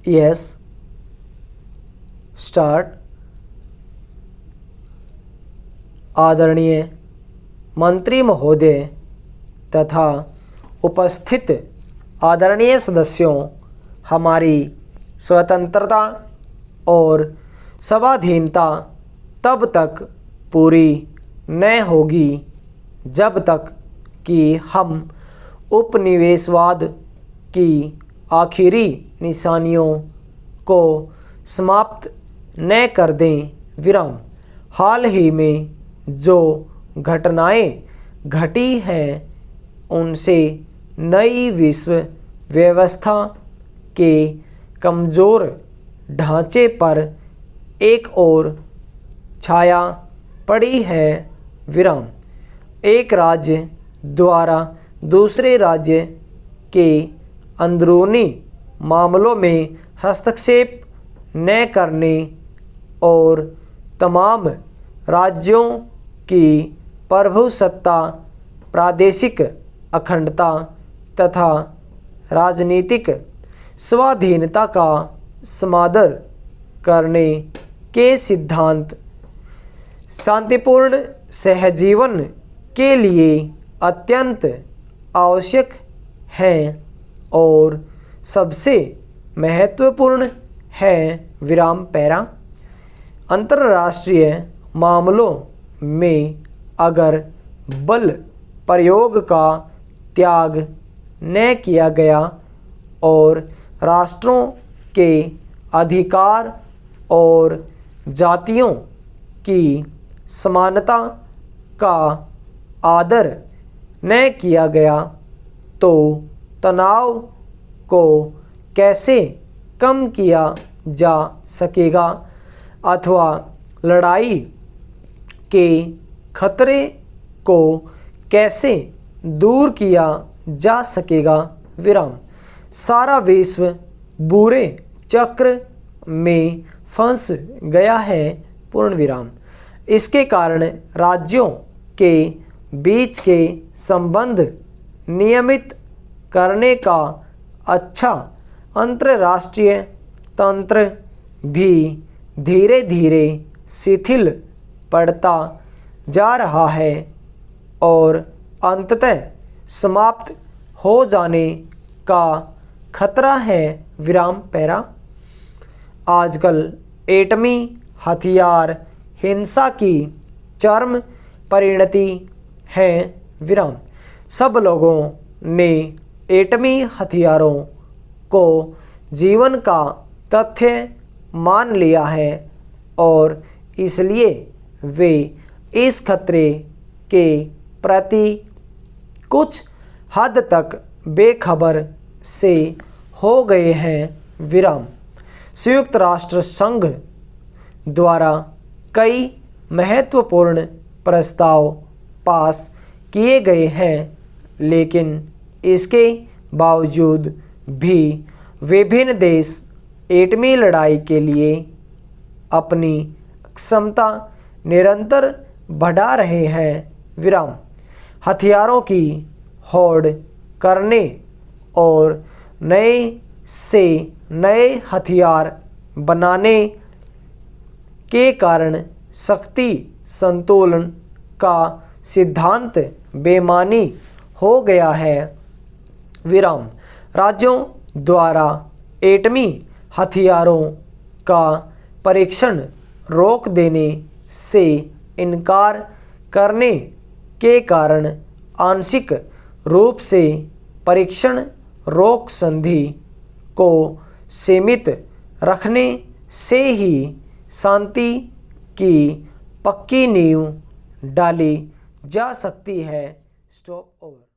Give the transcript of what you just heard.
Yes start. आदरणीय मंत्री महोदय तथा उपस्थित आदरणीय सदस्यों, हमारी स्वतंत्रता और स्वाधीनता तब तक पूरी न होगी जब तक कि हम उपनिवेशवाद की आखिरी निशानियों को समाप्त न कर दें। विराम। हाल ही में जो घटनाएं घटी हैं उनसे नई विश्व व्यवस्था के कमज़ोर ढांचे पर एक और छाया पड़ी है। विराम। एक राज्य द्वारा दूसरे राज्य के अंदरूनी मामलों में हस्तक्षेप न करने और तमाम राज्यों की प्रभुसत्ता, प्रादेशिक अखंडता तथा राजनीतिक स्वाधीनता का समादर करने के सिद्धांत शांतिपूर्ण सहजीवन के लिए अत्यंत आवश्यक हैं और सबसे महत्वपूर्ण है। विराम पैरा। अंतर्राष्ट्रीय मामलों में अगर बल प्रयोग का त्याग न किया गया और राष्ट्रों के अधिकार और जातियों की समानता का आदर न किया गया तो तनाव को कैसे कम किया जा सकेगा अथवा लड़ाई के खतरे को कैसे दूर किया जा सकेगा। विराम। सारा विश्व बुरे चक्र में फंस गया है। पूर्ण विराम। इसके कारण राज्यों के बीच के संबंध नियमित करने का अच्छा अंतर्राष्ट्रीय तंत्र भी धीरे धीरे शिथिल पड़ता जा रहा है और अंततः समाप्त हो जाने का खतरा है। विराम पैरा। आजकल एटमी हथियार हिंसा की चरम परिणति है। विराम। सब लोगों ने एटमी हथियारों को जीवन का तथ्य मान लिया है और इसलिए वे इस खतरे के प्रति कुछ हद तक बेखबर से हो गए हैं। विराम। संयुक्त राष्ट्र संघ द्वारा कई महत्वपूर्ण प्रस्ताव पास किए गए हैं, लेकिन इसके बावजूद भी विभिन्न देश एटमी लड़ाई के लिए अपनी क्षमता निरंतर बढ़ा रहे हैं। विराम। हथियारों की होड़ करने और नए से नए हथियार बनाने के कारण शक्ति संतुलन का सिद्धांत बेमानी हो गया है। विराम। राज्यों द्वारा एटमी हथियारों का परीक्षण रोक देने से इनकार करने के कारण आंशिक रूप से परीक्षण रोक संधि को सीमित रखने से ही शांति की पक्की नींव डाली जा सकती है। Stop over.